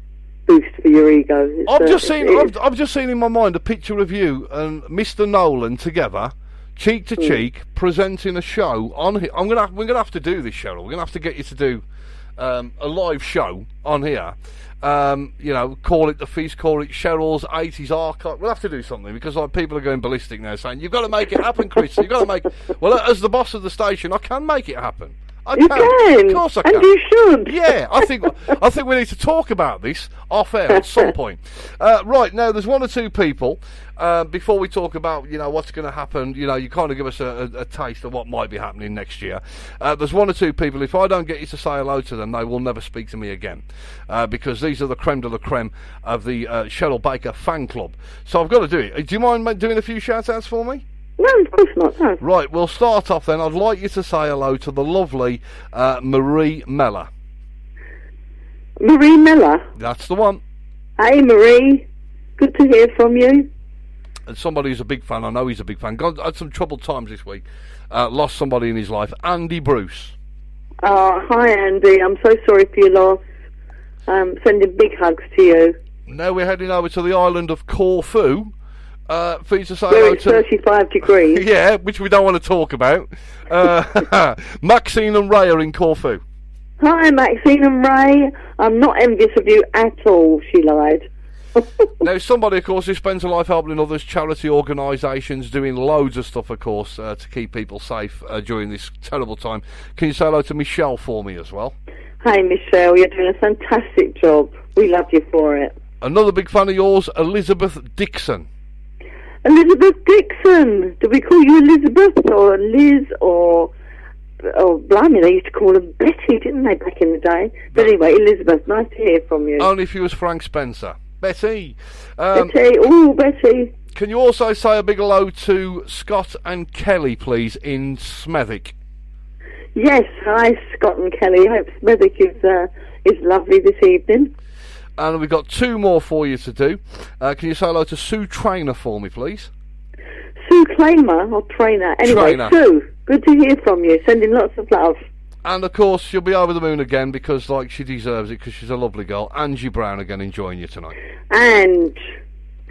boost for your ego. I've just seen in my mind a picture of you and Mr. Nolan together, cheek to cheek, presenting a show on here. We're gonna have to do this, Cheryl. We're gonna have to get you to do a live show on here. Call it the feast, call it Cheryl's 80s archive. We'll have to do something because people are going ballistic now, saying you've got to make it happen, Chris. You've got to make. Well, as the boss of the station, I can make it happen. You can. Of course I can. And you should. Yeah, I think we need to talk about this off air at some point. Right, now there's one or two people, before we talk about, what's going to happen, you kind of give us a taste of what might be happening next year. There's one or two people, if I don't get you to say hello to them, they will never speak to me again. Because these are the creme de la creme of the Cheryl Baker fan club. So I've got to do it. Do you mind doing a few shout-outs for me? No, of course not, no. Right, we'll start off then. I'd like you to say hello to the lovely Marie Meller. Marie Meller? That's the one. Hey, Marie. Good to hear from you. And somebody who's a big fan, I know he's a big fan. Had some troubled times this week. Lost somebody in his life. Andy Bruce. Hi, Andy. I'm so sorry for your loss. Sending big hugs to you. Now we're heading over to the island of Corfu. For you to say where it's 35 degrees. Yeah, which we don't want to talk about. Maxine and Ray are in Corfu. Hi, Maxine and Ray. I'm not envious of you at all, she lied. Now, somebody, of course, who spends a life helping others, charity organisations, doing loads of stuff, of course, to keep people safe during this terrible time. Can you say hello to Michelle for me as well? Hi, Michelle. You're doing a fantastic job. We love you for it. Another big fan of yours, Elizabeth Dixon. Elizabeth Dixon. Do we call you Elizabeth or Liz or blimey, they used to call her Betty, didn't they, back in the day? But anyway, Elizabeth, nice to hear from you. Only if you was Frank Spencer. Betty. Betty. Can you also say a big hello to Scott and Kelly, please, in Smethwick? Yes, hi Scott and Kelly. I hope Smethwick is lovely this evening. And we've got two more for you to do. Can you say hello to Sue Trainer for me, please? Sue Claimer or Trainer? Anyway, Trainer. Sue, good to hear from you. Sending lots of love. And, of course, she'll be over the moon again because, she deserves it because she's a lovely girl. Angie Brown again enjoying you tonight. And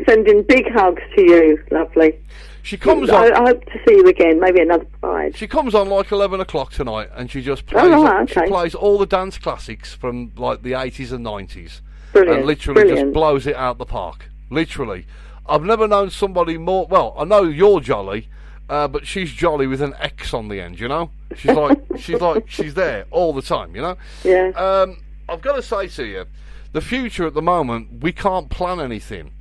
sending big hugs to you. Lovely. She comes on. I hope to see you again. Maybe another Pride. She comes on 11 o'clock tonight and she just plays, she plays all the dance classics from, the 80s and 90s. Brilliant. And literally just blows it out the park. Literally. I've never known somebody more... Well, I know you're jolly, but she's jolly with an X on the end, you know? She's she's there all the time, you know? Yeah. I've got to say to you, the future at the moment, we can't plan anything.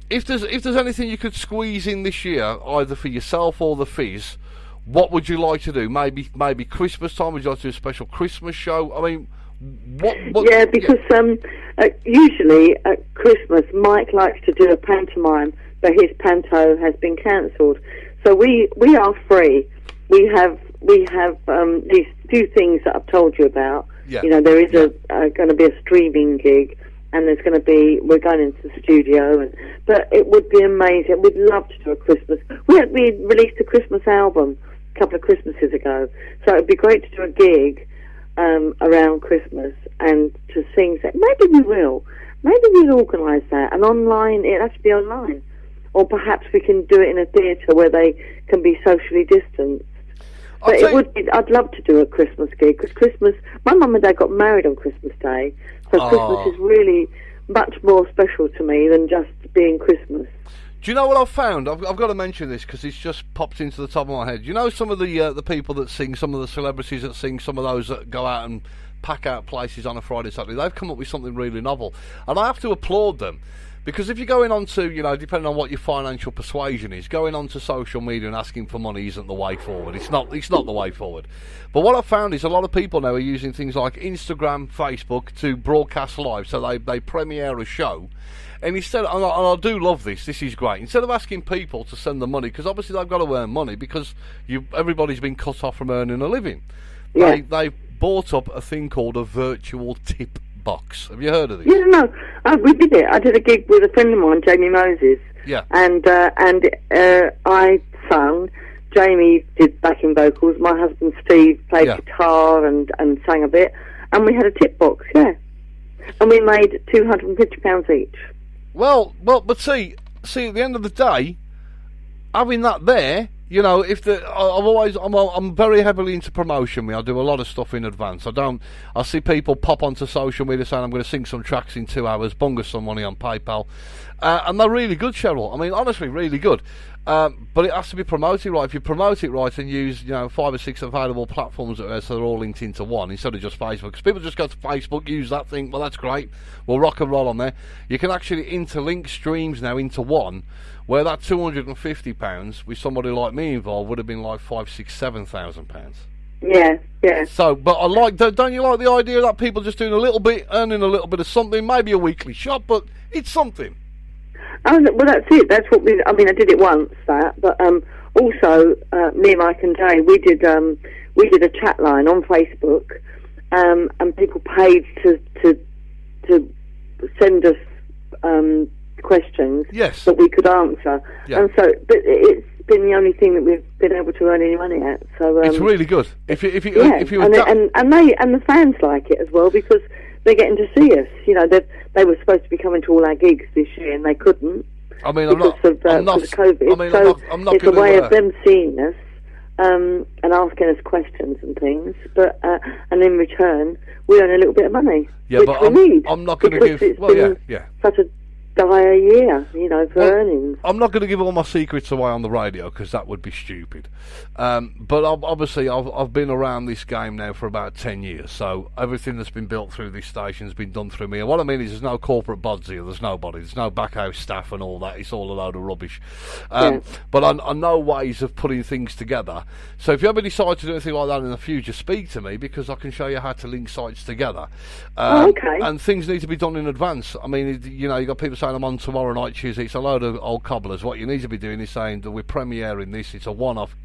If there's anything you could squeeze in this year, either for yourself or the Fizz, what would you like to do? Maybe Christmas time. Would you like to do a special Christmas show? I mean, what? Yeah, because usually at Christmas, Mike likes to do a pantomime, but his panto has been cancelled. So we are free. We have these few things that I've told you about. Yeah. You know, there is going to be a streaming gig, and we're going into the studio, but it would be amazing. We'd love to do a Christmas. We released a Christmas album a couple of Christmases ago, so it'd be great to do a gig around Christmas and to sing. Maybe we'll organise that, and online. It has to be online, or perhaps we can do it in a theatre where they can be socially distanced. But I'd love to do a Christmas gig, because Christmas, my mum and dad got married on Christmas Day, so Christmas is really much more special to me than just being Christmas. Do you know what I've found? I've got to mention this because it's just popped into the top of my head. You know, some of the people that sing, some of the celebrities that sing, some of those that go out and pack out places on a Friday, Saturday, they've come up with something really novel. And I have to applaud them. Because if you're going on to, you know, depending on what your financial persuasion is, going on to social media and asking for money isn't the way forward. It's not the way forward. But what I've found is a lot of people now are using things like Instagram, Facebook to broadcast live. So they premiere a show. And instead, and I do love this is great, instead of asking people to send the money, because obviously they've got to earn money, because everybody's been cut off from earning a living. Yeah. They've bought up a thing called a virtual tip box. Have you heard of this? Yeah, no. We did it. I did a gig with a friend of mine, Jamie Moses. Yeah. And I sung. Jamie did backing vocals. My husband Steve played guitar and sang a bit. And we had a tip box, yeah. And we made £250 each. Well, but see, at the end of the day, having that there, you know, I'm very heavily into promotion. I do a lot of stuff in advance. I see people pop onto social media saying I'm going to sing some tracks in 2 hours, bung us some money on PayPal, and they're really good, Cheryl. I mean, honestly, really good. But it has to be promoted right. If you promote it right and use, 5 or 6 available platforms so they're all linked into one instead of just Facebook, because people just go to Facebook, use that thing. Well, that's great. We'll rock and roll on there. You can actually interlink streams now into one, where that £250 with somebody like me involved would have been like £5,000, £6,000, £7,000. Yeah. So, but don't you like the idea that people just doing a little bit, earning a little bit of something, maybe a weekly shop, but it's something. Oh, well, that's it. That's what I did it once, but also me, Mike, and Jay, we did a chat line on Facebook, and people paid to send us questions that we could answer, and so, but it's been the only thing that we've been able to earn any money at. So it's really good. If you and the fans like it as well, because they're getting to see us. You know, they were supposed to be coming to all our gigs this year, and they couldn't. I mean, because of COVID. I mean, I'm not it's a way of them seeing us and asking us questions and things. But and in return, we earn a little bit of money, which we need. I'm not going to give. Well, yeah. Such a dire year, for earnings. I'm not going to give all my secrets away on the radio because that would be stupid. But obviously, I've been around this game now for about 10 years, so everything that's been built through this station has been done through me. And what I mean is, there's no corporate bods here. There's nobody. There's no back house staff and all that. It's all a load of rubbish. But I know ways of putting things together. So if you ever decide to do anything like that in the future, speak to me, because I can show you how to link sites together. Okay. And things need to be done in advance. I mean, you got people saying I'm on tomorrow night, Tuesday. It's a load of old cobblers. What you need to be doing is saying that we're premiering this. It's a one-off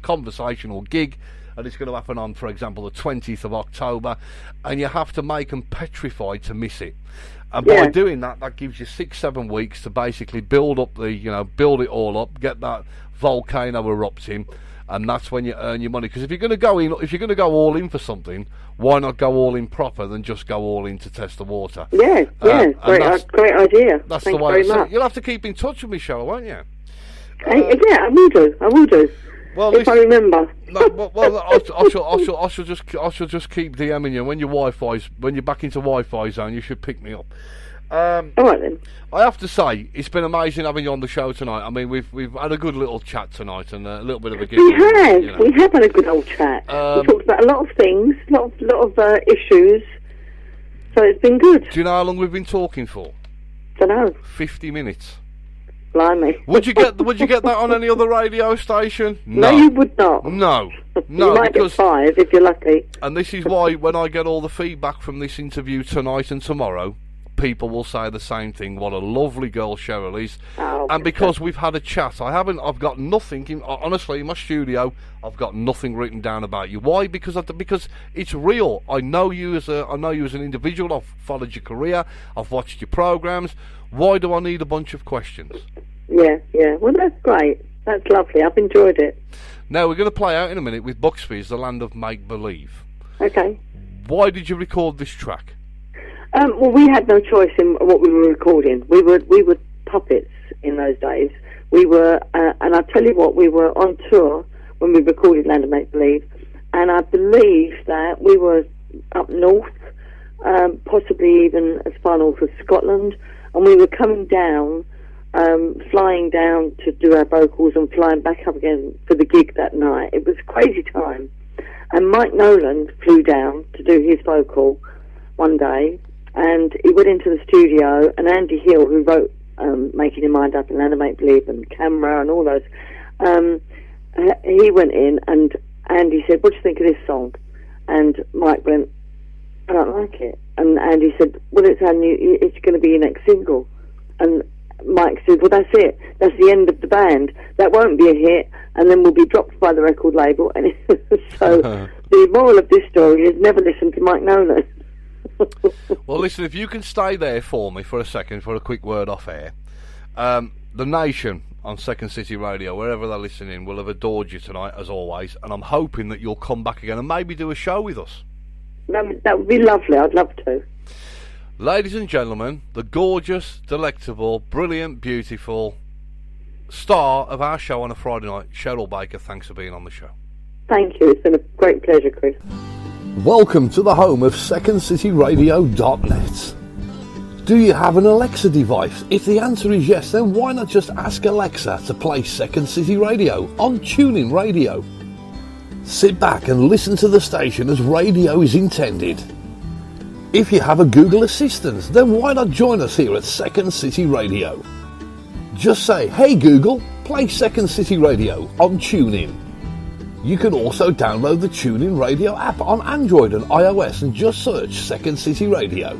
conversational gig, and it's going to happen on, for example, the 20th of October, and you have to make them petrified to miss it. And by doing that, that gives you 6-7 weeks to basically build up build it all up, get that volcano erupting, and that's when you earn your money. Because if you're going to go all in for something, why not go all in proper than just go all in to test the water? Yeah, great idea. That's Thanks the way. Very much. You'll have to keep in touch with me, Cheryl, won't you? Yeah, I will do. Well, if I remember. No, well, I shall just keep DMing you when you're back into Wi-Fi zone. You should pick me up. All right then. I have to say, it's been amazing having you on the show tonight. I mean, we've had a good little chat tonight and a little bit of a giggle. We have had a good old chat. We talked about a lot of things, a lot of issues, So it's been good. Do you know how long we've been talking for? Don't know. 50 minutes. Blimey. Would you get that on any other radio station? No, you would not. No. You might get 5 if you're lucky. And this is why when I get all the feedback from this interview tonight and tomorrow, people will say the same thing. What a lovely girl Cheryl is. Oh, and because we've had a chat, I've got nothing honestly in my studio. I've got nothing written down about you. Why? Because it's real. I know you as an individual. I've followed your career. I've watched your programs. Why do I need a bunch of questions? Yeah. Well, that's great. That's lovely. I've enjoyed it. Now we're going to play out in a minute with Buxby's The Land of Make Believe. Okay. Why did you record this track? Well, we had no choice in what we were recording. We were puppets in those days. We were, and I tell you what, we were on tour when we recorded Land of Make Believe, and I believe that we were up north, possibly even as far north as Scotland, and we were coming down, flying down to do our vocals and flying back up again for the gig that night. It was a crazy time. And Mike Nolan flew down to do his vocal one day, and he went into the studio, and Andy Hill, who wrote Making Your Mind Up and Land of Make Believe and Camera and all those, he went in, and Andy said, what do you think of this song? And Mike went, I don't like it. And Andy said, well, it's going to be your next single. And Mike said, well, that's it. That's the end of the band. That won't be a hit, and then we'll be dropped by the record label. And so the moral of this story is never listen to Mike Nolan. Well, listen, if you can stay there for me for a second for a quick word off air. The nation on Second City Radio, wherever they're listening, will have adored you tonight, as always, and I'm hoping that you'll come back again and maybe do a show with us. That would be lovely. I'd love to. Ladies and gentlemen, the gorgeous, delectable, brilliant, beautiful star of our show on a Friday night, Cheryl Baker, thanks for being on the show. Thank you. It's been a great pleasure, Chris. Welcome to the home of SecondCityRadio.net. Do you have an Alexa device? If the answer is yes, then why not just ask Alexa to play Second City Radio on TuneIn Radio? Sit back and listen to the station as radio is intended. If you have a Google Assistant, then why not join us here at Second City Radio? Just say, hey Google, play Second City Radio on TuneIn. You can also download the TuneIn Radio app on Android and iOS and just search Second City Radio.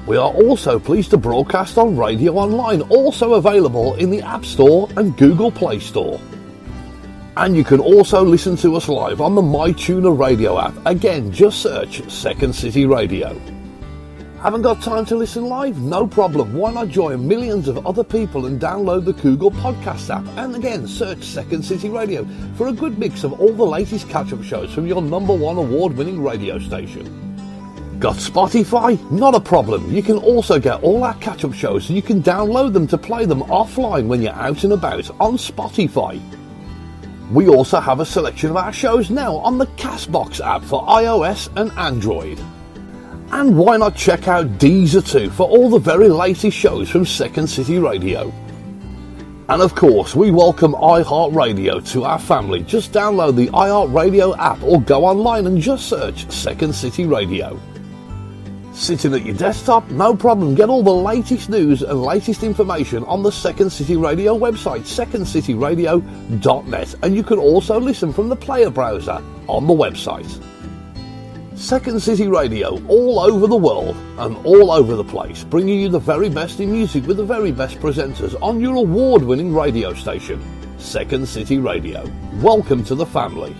We are also pleased to broadcast on Radio Online, also available in the App Store and Google Play Store. And you can also listen to us live on the MyTuner Radio app. Again, just search Second City Radio. Haven't got time to listen live? No problem. Why not join millions of other people and download the Google Podcast app? And again, search Second City Radio for a good mix of all the latest catch-up shows from your #1 award-winning radio station. Got Spotify? Not a problem. You can also get all our catch-up shows and you can download them to play them offline when you're out and about on Spotify. We also have a selection of our shows now on the Castbox app for iOS and Android. And why not check out Deezer too for all the very latest shows from Second City Radio. And of course, we welcome iHeartRadio to our family. Just download the iHeartRadio app or go online and just search Second City Radio. Sitting at your desktop? No problem. Get all the latest news and latest information on the Second City Radio website, secondcityradio.net. And you can also listen from the player browser on the website. Second City Radio, all over the world and all over the place, bringing you the very best in music with the very best presenters on your award-winning radio station, Second City Radio. Welcome to the family.